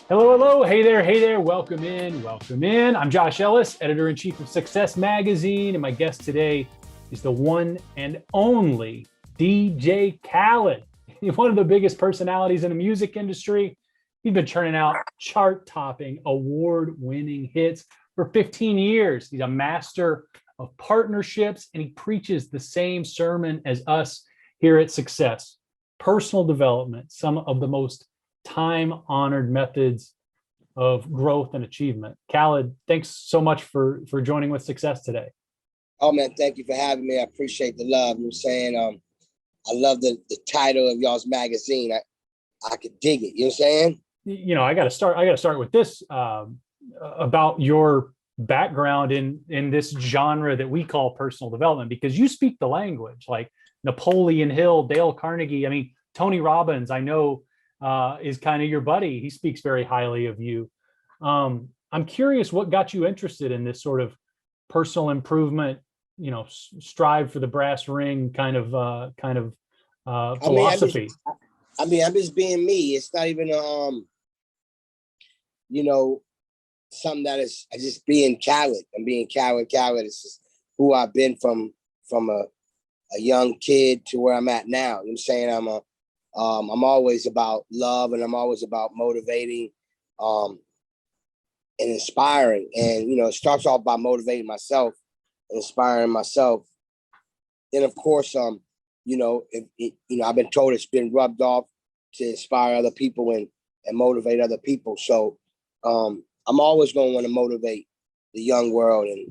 Hello, hello. Hey there, hey there. Welcome in, welcome in. I'm Josh Ellis, editor-in-chief of Success Magazine, and my guest today is the one and only DJ Khaled. He's one of the biggest personalities in the music industry. He's been churning out chart-topping, award-winning hits for 15 years. He's a master of partnerships, and he preaches the same sermon as us here at Success: personal development, some of the most time-honored methods of growth and achievement. Khaled, thanks so much for joining with Success today. Oh man, thank you for having me. I appreciate the love. You're saying I love the title of y'all's magazine. I could dig it. You know what I'm saying? You know, I got to start with this about your background in this genre that we call personal development, because you speak the language like Napoleon Hill, Dale Carnegie. I mean, Tony Robbins, I know, is kind of your buddy. He speaks very highly of you. I'm curious what got you interested in this sort of personal improvement, you know, strive for the brass ring kind of philosophy. I'm just being me. It's not even something that is just being Khaled. I'm being Khaled. It's just who I've been from a young kid to where I'm at now. You know what I'm saying? I'm always about love, and I'm always about motivating and inspiring. And, it starts off by motivating myself, inspiring myself. Then, of course, I've been told it's been rubbed off to inspire other people and motivate other people. So I'm always going to want to motivate the young world and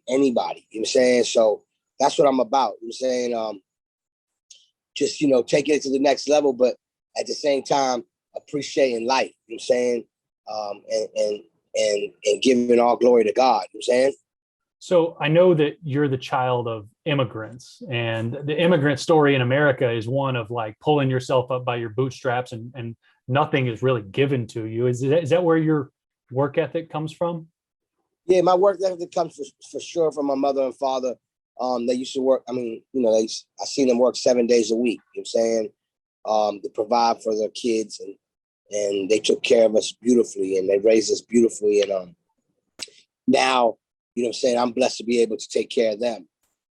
anybody, you know what I'm saying? So that's what I'm about, you know what I'm saying? Just, taking it to the next level, but at the same time, appreciating life, you know what I'm saying? And giving all glory to God, you know what I'm saying? So I know that you're the child of immigrants, and the immigrant story in America is one of like pulling yourself up by your bootstraps and nothing is really given to you. Is that where your work ethic comes from? Yeah, my work ethic comes for sure from my mother and father. They used to work. I mean, I seen them work 7 days a week. You know what I'm saying? To provide for their kids, and they took care of us beautifully, and they raised us beautifully. And now, you know what I'm saying, I'm blessed to be able to take care of them.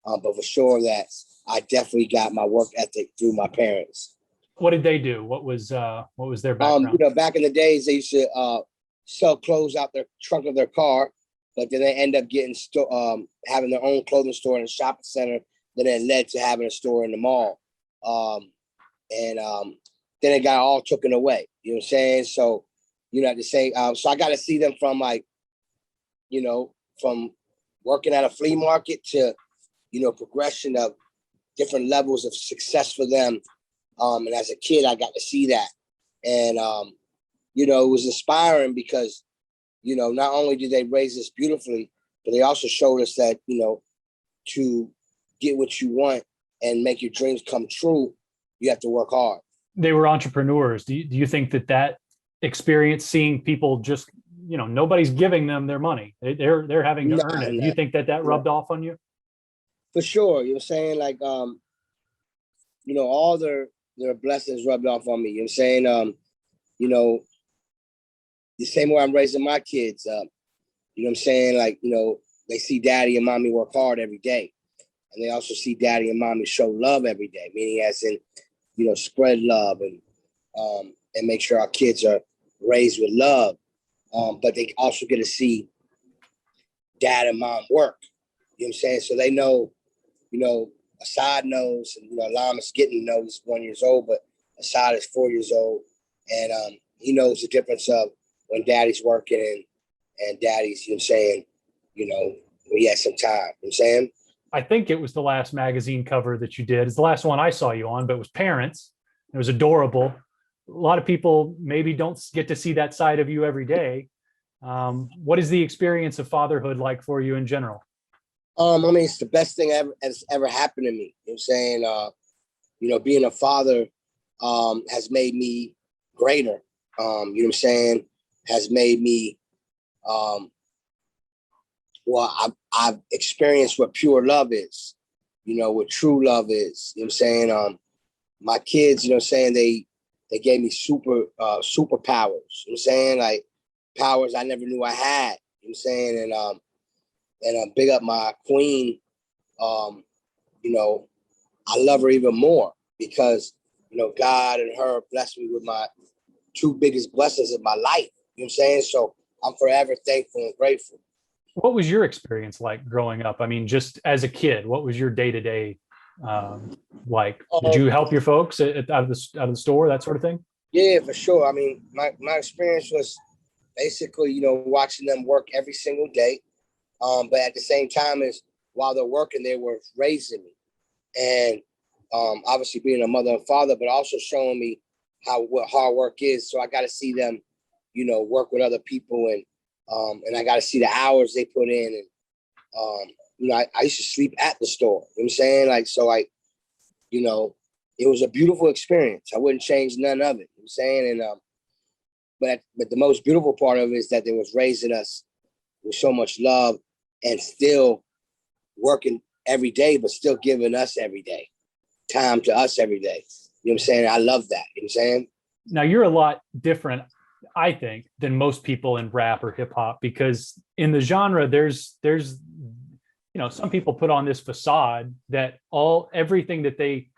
But for sure that I definitely got my work ethic through my parents. What did they do? What was their background? Back in the days, they used to sell clothes out their trunk of their car. But then they end up getting having their own clothing store in a shopping center. Then it led to having a store in the mall. Then it got all taken away. You know what I'm saying? So, to say, so I got to see them from from working at a flea market to, progression of different levels of success for them. And as a kid, I got to see that. And, it was inspiring because, not only did they raise us beautifully, but they also showed us that, to get what you want and make your dreams come true, you have to work hard. They were entrepreneurs. Do you think that experience, seeing people just, nobody's giving them their money, they're having to earn it. Do you think that rubbed off on you? For sure. You know what I'm saying? Like, all their blessings rubbed off on me. You know what I'm saying? The same way I'm raising my kids up, you know what I'm saying? Like, they see daddy and mommy work hard every day. And they also see daddy and mommy show love every day, meaning as in, spread love and make sure our kids are raised with love. But they also get to see dad and mom work, you know what I'm saying? So they know, Assad knows, and, Lamas getting knows he's 1 year old, but Assad is 4 years old. And he knows the difference of when daddy's working and daddy's, you know what I'm saying, when he has some time, you know what I'm saying? I think it was the last magazine cover that you did. It's the last one I saw you on, but it was parents. It was adorable. A lot of people maybe don't get to see that side of you every day. What is the experience of fatherhood like for you in general? It's the best thing that's ever happened to me. You know what I'm saying? Being a father has made me greater. You know what I'm saying? Has made me, I've experienced what pure love is, what true love is. You know what I'm saying? My kids, you know what I'm saying, they gave me superpowers. You know what I'm saying? Like, powers I never knew I had. You know what I'm saying? And big up my queen. You know, I love her even more because, you know, God and her blessed me with my two biggest blessings of my life. You know what I'm saying? So I'm forever thankful and grateful. What was your experience like growing up? I mean, just as a kid, what was your day to day like? Did you help your folks out of the store, that sort of thing? Yeah, for sure. I mean, my experience was basically, you know, watching them work every single day. But at the same time as while they're working, they were raising me. And obviously being a mother and father, but also showing me what hard work is. So I got to see them, you know, work with other people, and I got to see the hours they put in. And you know, I used to sleep at the store. You know what I'm saying? Like, so you know, it was a beautiful experience. I wouldn't change none of it. You know what I'm saying? And but the most beautiful part of it is that they was raising us with so much love and still working every day, but still giving us every day, time to us every day. You know what I'm saying? I love that. You know what I'm saying? Now you're a lot different, I think, than most people in rap or hip hop, because in the genre, there's you know, some people put on this facade that everything that they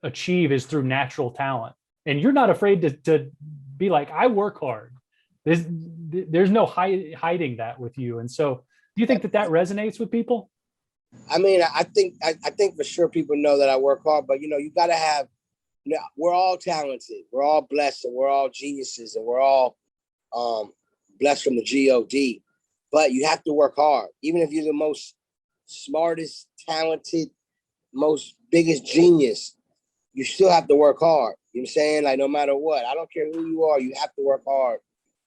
achieve is through natural talent, and you're not afraid to be like, I work hard. There's no hiding that with you, and so do you think that resonates with people? I mean, I think for sure people know that I work hard, but you know, you got to have. You know, we're all talented, we're all blessed, and we're all geniuses, and we're all blessed from the God. But you have to work hard, even if you're the most smartest, talented, most biggest genius. You still have to work hard. You know what I'm saying? Like, no matter what, I don't care who you are, you have to work hard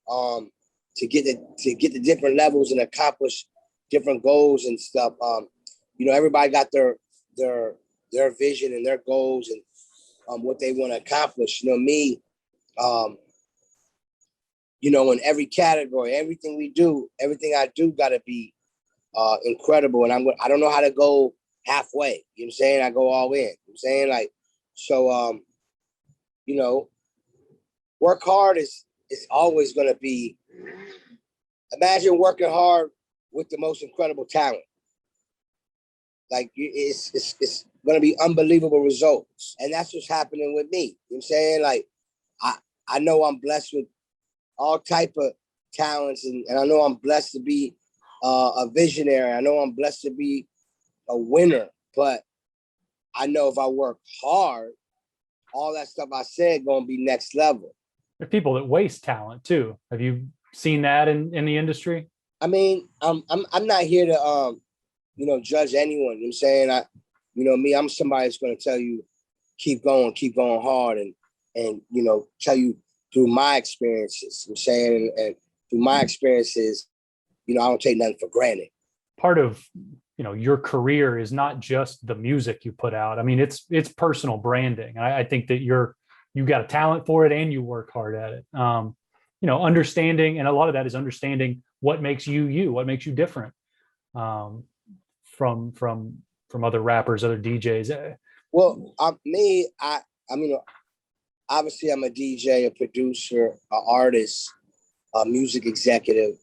to get the different levels and accomplish different goals and stuff. You know, everybody got their vision and their goals and what they want to accomplish. You know, me, you know, in every category, everything we do, everything I do got to be incredible. And I don't know how to go halfway. You know what I'm saying? I go all in. You know what I'm saying? Like, so, you know, work hard is always going to be, imagine working hard with the most incredible talent. Like, it's going to be unbelievable results. And that's what's happening with me. You know what I'm saying? Like, I know I'm blessed with all type of talents, and I know I'm blessed to be a visionary. I know I'm blessed to be a winner, but I know if I work hard, all that stuff I said going to be next level. There are people that waste talent too. Have you seen that in the industry? I mean, I'm not here to you know, judge anyone. You know what I'm saying? You know, me, I'm somebody that's going to tell you, keep going hard, and you know, tell you through my experiences. You know what I'm saying? And through my experiences, you know, I don't take nothing for granted. Part of, you know, your career is not just the music you put out. I mean, it's personal branding. I think that you got a talent for it and you work hard at it. You know, understanding, and a lot of that is understanding what makes you, what makes you different from other rappers, other DJs. Well, I mean, obviously I'm a DJ, a producer, an artist, a music executive,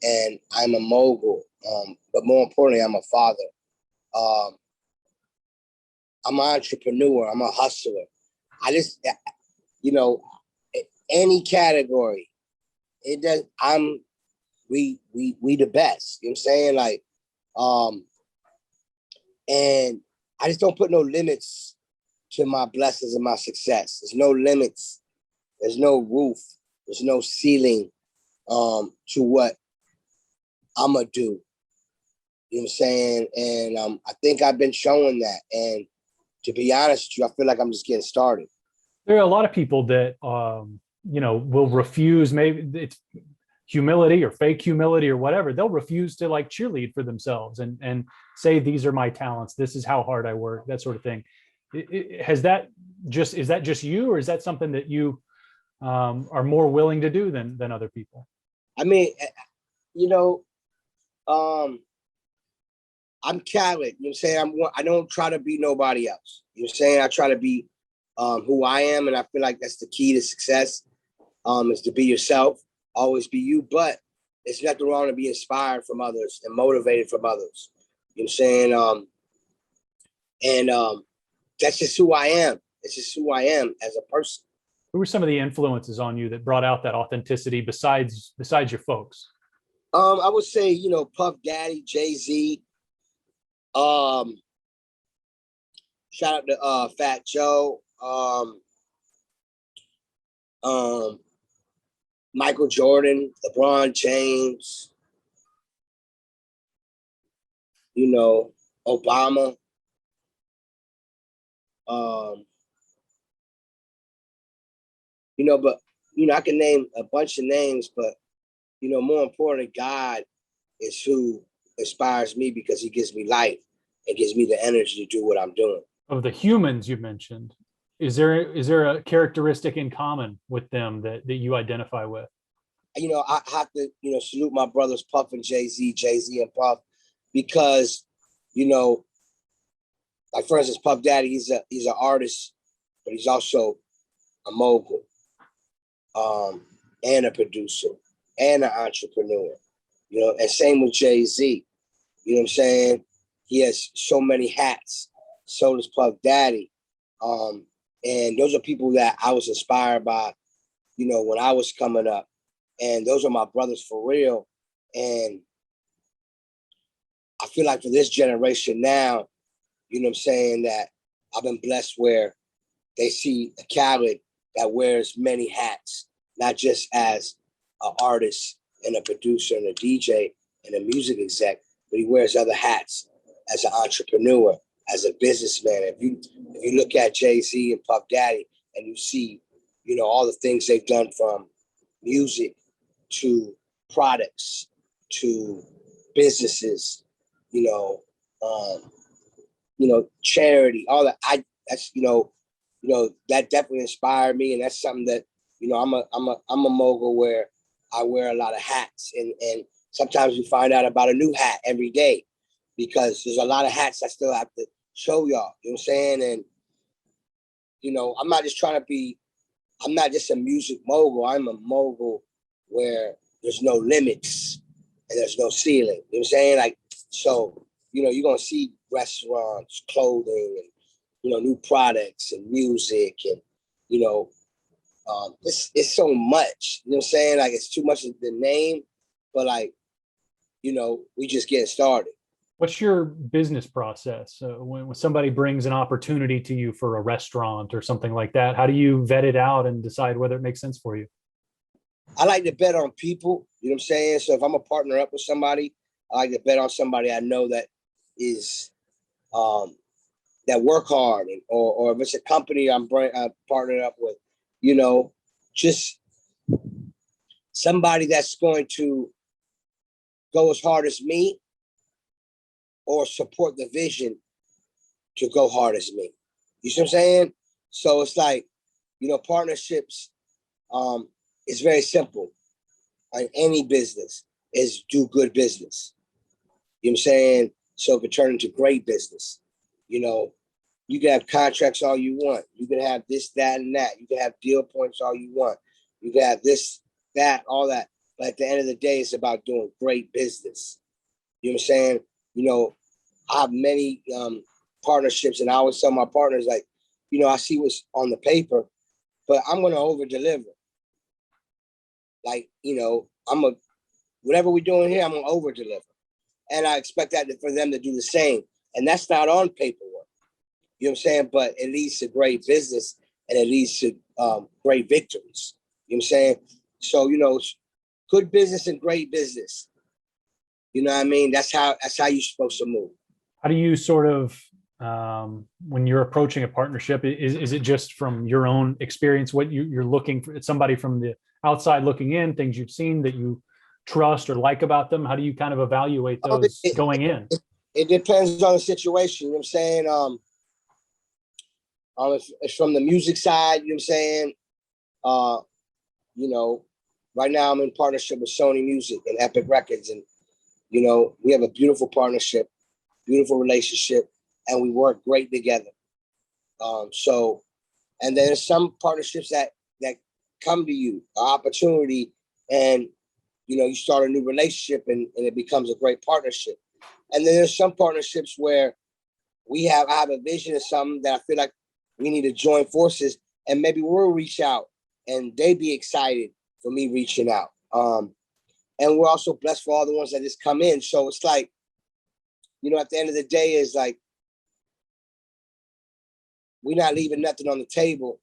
and I'm a mogul. But more importantly, I'm a father. I'm an entrepreneur. I'm a hustler. I just, you know, any category, it does. We the best. You know what I'm saying? Like, and I just don't put no limits to my blessings and my success. There's no limits. There's no roof. There's no ceiling to what I'm going to do. You know what I'm saying? And I think I've been showing that. And to be honest with you, I feel like I'm just getting started. There are a lot of people that, you know, will refuse, maybe it's humility or fake humility or whatever. They'll refuse to like cheerlead for themselves and say, these are my talents. This is how hard I work, that sort of thing. Is that just you, or is that something that you are more willing to do than other people? I mean, you know, I'm Khaled. You know what I'm saying? I don't try to be nobody else. You know what I'm saying? I try to be who I am, and I feel like that's the key to success, is to be yourself. always be you, but it's nothing wrong to be inspired from others and motivated from others. You know what I'm saying? That's just who I am. It's just who I am as a person. Who were some of the influences on you that brought out that authenticity besides your folks? I would say, you know, Puff Daddy, Jay-Z. Shout out to Fat Joe. Michael Jordan, LeBron James, you know, Obama. You know, but you know, I can name a bunch of names, but you know, more important, God is who inspires me because he gives me life and gives me the energy to do what I'm doing. Of the humans you mentioned, is there a characteristic in common with them that you identify with? You know, I have to, you know, salute my brothers Puff and Jay-Z and Puff, because, you know, like for instance, Puff Daddy, he's an artist, but he's also a mogul, and a producer and an entrepreneur. You know, and same with Jay-Z. You know what I'm saying? He has so many hats. So does Puff Daddy. And those are people that I was inspired by, you know, when I was coming up. And those are my brothers for real. And I feel like for this generation now, you know what I'm saying, that I've been blessed where they see a Khaled that wears many hats, not just as an artist and a producer and a DJ and a music exec, but he wears other hats as an entrepreneur, as a businessman. If you look at Jay-Z and Puff Daddy and you see, you know, all the things they've done from music to products to businesses, you know, charity, all that. That's that definitely inspired me, and that's something that, you know, I'm a mogul where I wear a lot of hats, and sometimes we find out about a new hat every day because there's a lot of hats I still have to show y'all. You know what I'm saying? And you know, I'm not just a music mogul. I'm a mogul where there's no limits and there's no ceiling. You know what I'm saying? Like, so, you know, you're gonna see restaurants, clothing, and, you know, new products and music, and, you know, it's so much. You know what I'm saying? Like, it's too much of the name, but like, you know, we just getting started. What's your business process when somebody brings an opportunity to you for a restaurant or something like that? How do you vet it out and decide whether it makes sense for you? I like to bet on people. You know what I'm saying? So if I'm a partner up with somebody, I like to bet on somebody I know that is that work hard, or if it's a company I'm partnered up with, you know, just somebody that's going to go as hard as me or support the vision to go hard as me. You see what I'm saying? So it's like, you know, partnerships, it's very simple. Like any business is do good business. You know what I'm saying? So it can turn into great business. You know, you can have contracts all you want. You can have this, that, and that. You can have deal points all you want. You can have this, that, all that. But at the end of the day, it's about doing great business. You know what I'm saying? You know, I have many partnerships, and I always tell my partners, like, you know, I see what's on the paper, but I'm going to over deliver. Like, you know, whatever we're doing here, I'm going to over deliver. And I expect that for them to do the same. And that's not on paperwork. You know what I'm saying? But it leads to great business, and it leads to great victories. You know what I'm saying? So, you know, good business and great business. You know what I mean? That's how you're supposed to move. How do you sort of, when you're approaching a partnership, is it just from your own experience, what you're looking for, somebody from the outside looking in, things you've seen that you trust or like about them? How do you kind of evaluate those going in? It depends on the situation. You know what I'm saying? It's from the music side. You know what I'm saying? You know, right now I'm in partnership with Sony Music and Epic Records, and you know, we have a beautiful partnership, beautiful relationship, and we work great together. So, and then there's some partnerships that come to you, an opportunity and you start a new relationship, and it becomes a great partnership. And then there's some partnerships where I have a vision of something that I feel like we need to join forces, and maybe we'll reach out and they be excited for me reaching out. And we're also blessed for all the ones that just come in. So it's like, at the end of the day, is like, we're not leaving nothing on the table,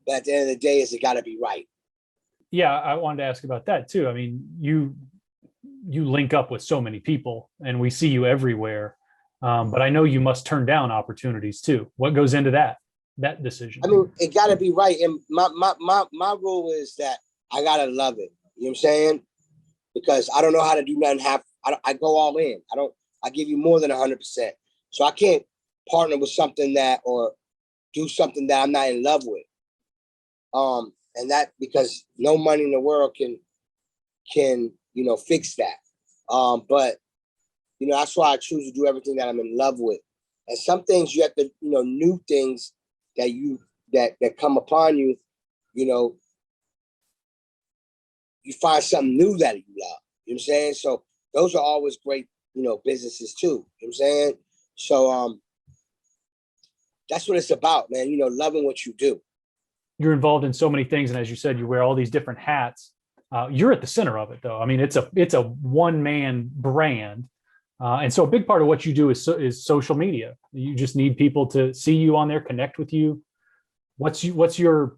but at the end of the day, is it got to be right. Yeah, I wanted to ask about that too. I mean, you link up with so many people, and we see you everywhere. But I know you must turn down opportunities too. What goes into that decision? I mean, it got to be right. And my rule is that I got to love it. You know what I'm saying? Because I don't know how to do nothing half. I go all in. I give you more than 100%. So I can't partner with something or do something that I'm not in love with. And that, because no money in the world can fix that. But that's why I choose to do everything that I'm in love with. And some things you have to, new things that come upon you, you find something new that you love. You know what I'm saying? So those are always great, businesses too. You know what I'm saying? So that's what it's about, man. Loving what you do. You're involved in so many things, and as you said, you wear all these different hats. You're at the center of it, though. I mean, it's a one-man brand, and so a big part of what you do is social media. You just need people to see you on there, connect with you. What's your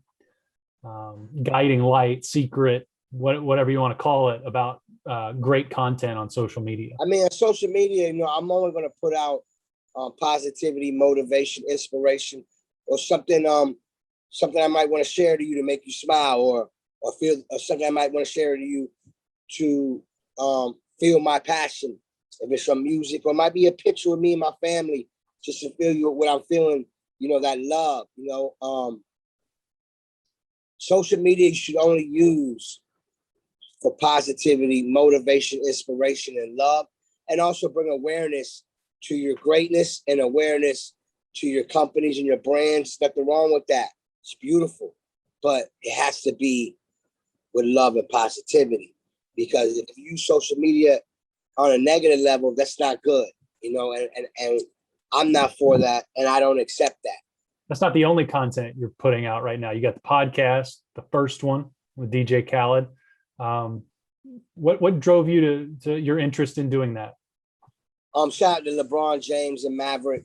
guiding light, secret, whatever you want to call it, about great content on social media? I mean, on social media, I'm only going to put out positivity, motivation, inspiration, or something I might want to share to you to make you smile, or feel, or something I might want to share to you to feel my passion. If it's from music, or it might be a picture of me and my family, just to feel what I'm feeling, that love. Social media you should only use for positivity, motivation, inspiration, and love, and also bring awareness to your greatness and awareness to your companies and your brands. Nothing wrong with that. It's beautiful, but it has to be with love and positivity, because if you use social media on a negative level, that's not good, and I'm not for that, and I don't accept that. That's not the only content you're putting out right now. You got the podcast, the first one with DJ Khaled. What drove you to your interest in doing that? Shout out to LeBron James and Maverick,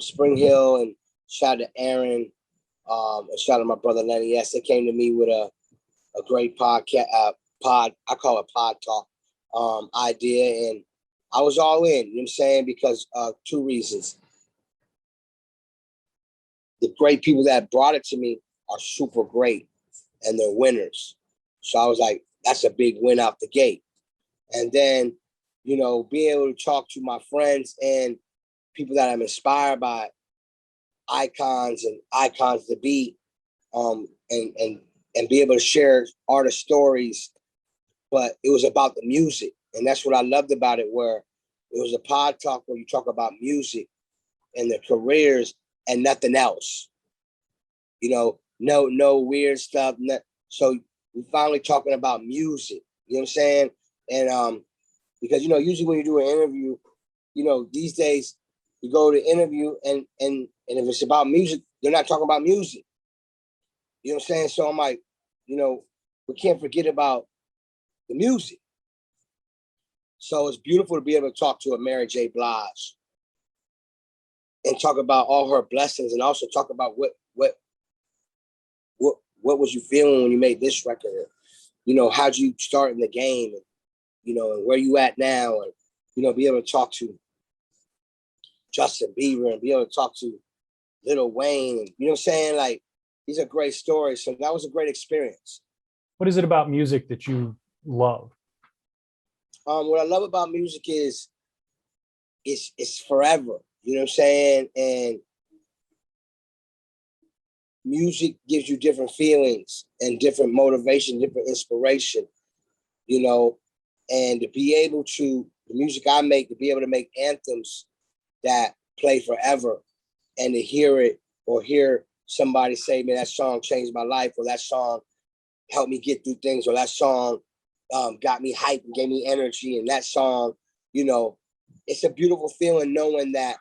Spring Hill, and shout out to Aaron, and shout out to my brother Lenny. Yes, they came to me with a great podcast, I call it pod talk, idea, and I was all in. You know what I'm saying? Because two reasons. The great people that brought it to me are super great, and they're winners. So I was like, that's a big win out the gate. And then, being able to talk to my friends and people that I'm inspired by, icons to be, and be able to share artist stories. But it was about the music. And that's what I loved about it, where it was a pod talk where you talk about music and their careers and nothing else. No weird stuff. So we're finally talking about music. You know what I'm saying? And because usually when you do an interview, these days you go to interview and if it's about music, they're not talking about music. You know what I'm saying? So I'm like, we can't forget about the music. So it's beautiful to be able to talk to a Mary J. Blige and talk about all her blessings, and also talk about what was you feeling when you made this record? How'd you start in the game, and where you at now, and be able to talk to Justin Bieber and be able to talk to Lil Wayne, and, you know what I'm saying? Like, these are great stories. So that was a great experience. What is it about music that you love? What I love about music is it's forever. You know what I'm saying? And music gives you different feelings and different motivation, different inspiration, and to be able to, the music I make, to be able to make anthems that play forever, and to hear it, or hear somebody say, man, that song changed my life, or that song helped me get through things, or that song got me hyped and gave me energy. And that song, you know, it's a beautiful feeling knowing that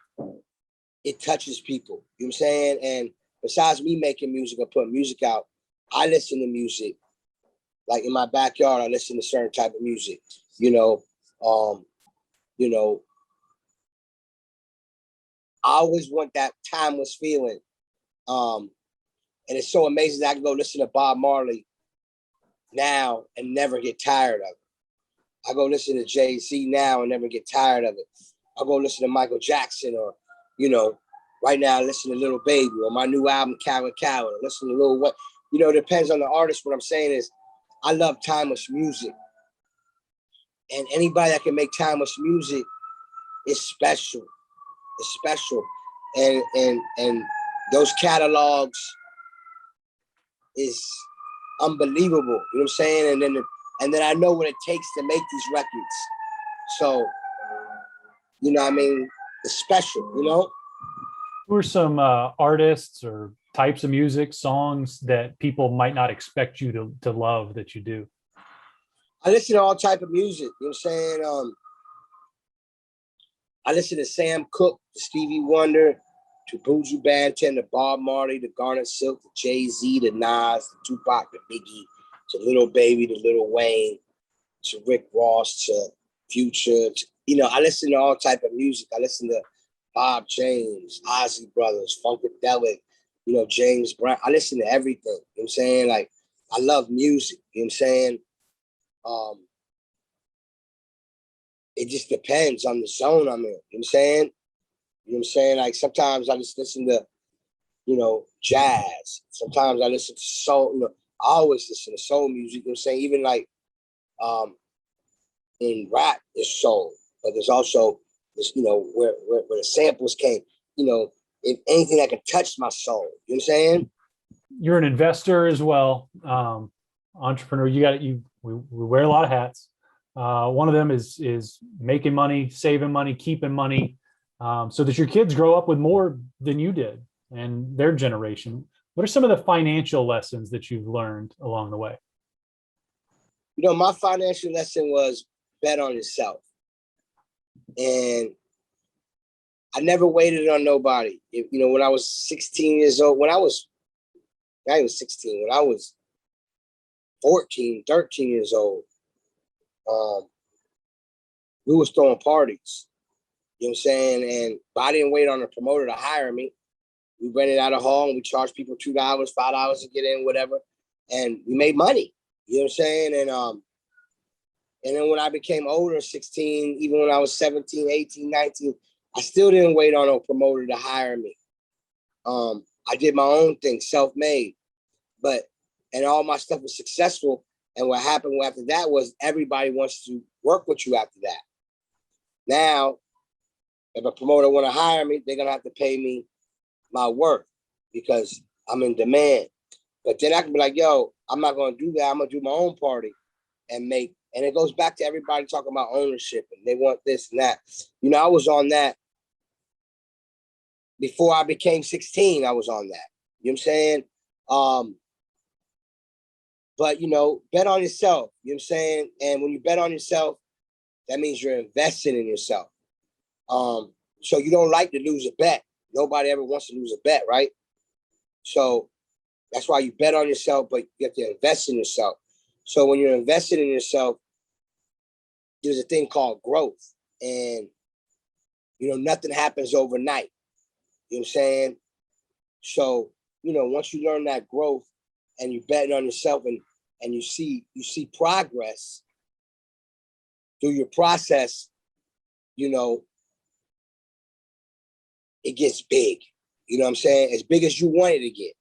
it touches people. You know what I'm saying? And besides me making music or putting music out, I listen to music. Like in my backyard, I listen to certain type of music. You know, you know, I always want that timeless feeling. And it's so amazing that I can go listen to Bob Marley now and never get tired of it. I go listen to Jay-Z now and never get tired of it. I go listen to Michael Jackson, or, you know, right now I listen to Little Baby, or my new album, Khaled. Listen to Lil What. You know, it depends on the artist. What I'm saying is I love timeless music. And anybody that can make timeless music is special. It's special. And those catalogs is unbelievable. You know what I'm saying? And then I know what it takes to make these records. So, you know what I mean? It's special, you know? Who are some artists or types of music, songs that people might not expect you to love that you do? I listen to all type of music. You know what I'm saying? I listen to Sam Cooke, Stevie Wonder, to Buju Banton, to Bob Marley, to Garnet Silk, to Jay-Z, to Nas, to Tupac, to Biggie, to Lil Baby, to Lil Wayne, to Rick Ross, to Future. You know, I listen to all type of music. I listen to Bob James, Ozzy Brothers, Funkadelic, you know, James Brown. I listen to everything. You know what I'm saying? Like, I love music. You know what I'm saying? It just depends on the zone I'm in. You know what I'm saying? You know what I'm saying? Like, sometimes I just listen to, you know, jazz. Sometimes I listen to soul. You know, I always listen to soul music. You know what I'm saying? Even like in rap, there's soul, but there's also this, you know, where the samples came. You know, if anything that can touch my soul. You know what I'm saying? You're an investor as well, entrepreneur. We wear a lot of hats. One of them is making money, saving money, keeping money, so that your kids grow up with more than you did and their generation. What are some of the financial lessons that you've learned along the way? You know, my financial lesson was bet on yourself. And I never waited on nobody. You know, when I was 16 years old, not even 16, when I was 14, 13 years old, we was throwing parties. You know what I'm saying? And but I didn't wait on a promoter to hire me. We rented out a hall and we charged people $2, $5 to get in, whatever. And we made money. You know what I'm saying? And then when I became older, 16, even when I was 17, 18, 19, I still didn't wait on a promoter to hire me. I did my own thing, self-made. And all my stuff was successful. And what happened after that was everybody wants to work with you after that. Now, if a promoter want to hire me, they're going to have to pay me my worth because I'm in demand. But then I can be like, yo, I'm not going to do that. I'm going to do my own party and it goes back to everybody talking about ownership and they want this and that. You know, I was on that before I became 16. I was on that. You know what I'm saying? But, you know, bet on yourself. You know what I'm saying? And when you bet on yourself, that means you're investing in yourself. So you don't like to lose a bet. Nobody ever wants to lose a bet, right? So that's why you bet on yourself, but you have to invest in yourself. So when you're invested in yourself, there's a thing called growth. And, you know, nothing happens overnight. You know what I'm saying? So, you know, once you learn that growth and you bet on yourself and you see progress through your process, you know, it gets big. You know what I'm saying? As big as you want it to get.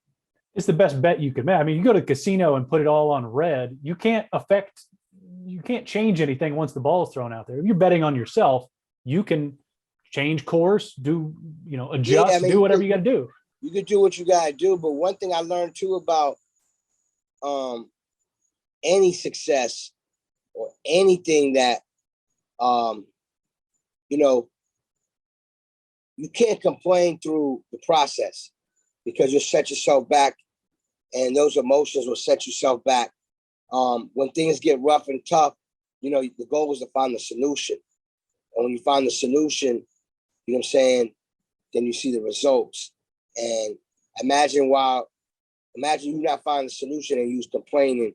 It's the best bet you can make. I mean, you go to a casino and put it all on red. You can't change anything once the ball is thrown out there. If you're betting on yourself, you can change course, adjust, do whatever you got to do. You can do what you got to do. But one thing I learned too about any success or anything that, you know, you can't complain through the process because you'll set yourself back and those emotions will set yourself back When things get rough and tough, you know, the goal is to find the solution. And when you find the solution, you know what I'm saying, then you see the results. And imagine you not finding the solution and you was complaining,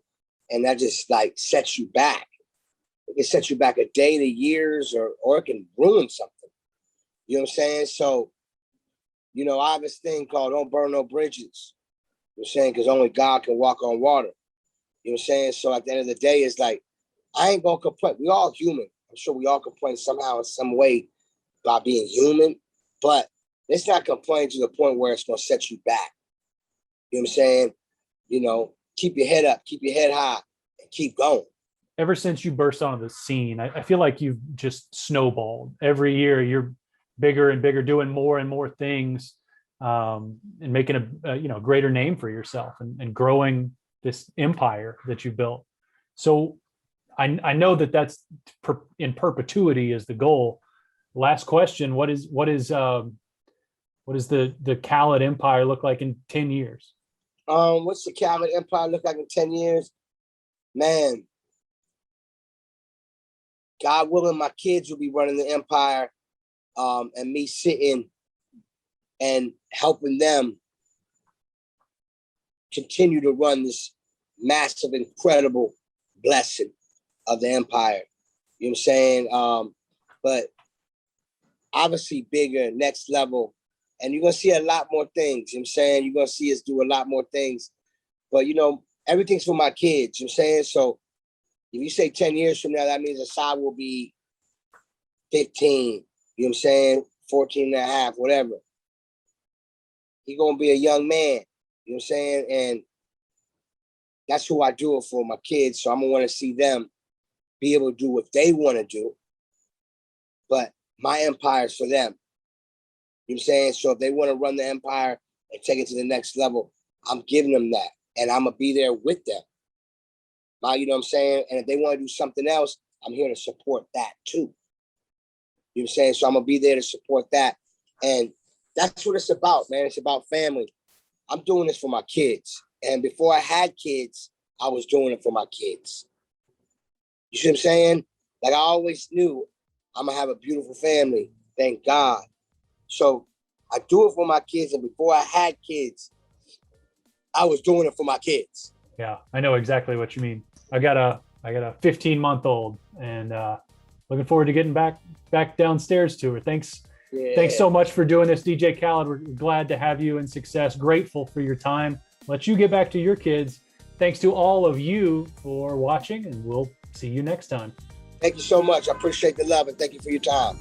and that just like sets you back. It can set you back a day to years, or it can ruin something. You know what I'm saying? So, you know, I have this thing called don't burn no bridges. You know what I'm saying? Because only God can walk on water. You know what I'm saying? So at the end of the day, it's like, I ain't gonna complain. We all human. I'm sure we all complain somehow in some way about being human, but let's not complain to the point where it's gonna set you back. You know what I'm saying? You know, keep your head up, keep your head high, and keep going. Ever since you burst onto the scene, I feel like you've just snowballed. Every year you're bigger and bigger, doing more and more things, and making a you know, greater name for yourself, and growing this empire that you built. So I know that that's in perpetuity is the goal. Last question: what is the Khaled empire look like in 10 years? What's the Khaled empire look like in 10 years? Man, God willing, my kids will be running the empire, and me sitting and helping them continue to run this massive, incredible blessing of the empire. You know what I'm saying? But obviously bigger, next level. And you're going to see a lot more things. You know what I'm saying? You're going to see us do a lot more things. But, you know, everything's for my kids. You know what I'm saying? So if you say 10 years from now, that means Asad will be 15. You know what I'm saying? 14 and a half, whatever. He's going to be a young man. You know what I'm saying? And that's who I do it for, my kids. So I'm going to want to see them be able to do what they want to do. But my empire is for them. You know what I'm saying? So if they want to run the empire and take it to the next level, I'm giving them that. And I'm going to be there with them. You know what I'm saying? And if they want to do something else, I'm here to support that too. You know what I'm saying? So I'm going to be there to support that. And that's what it's about, man. It's about family. I'm doing this for my kids. And before I had kids, I was doing it for my kids. You see what I'm saying? Like I always knew I'm going to have a beautiful family. Thank God. So I do it for my kids. And before I had kids, I was doing it for my kids. Yeah, I know exactly what you mean. I got a 15-month-old, and looking forward to getting back downstairs to her. Thanks so much for doing this, DJ Khaled. We're glad to have you in Success. Grateful for your time. Let you get back to your kids. Thanks to all of you for watching, and we'll see you next time. Thank you so much. I appreciate the love, and thank you for your time.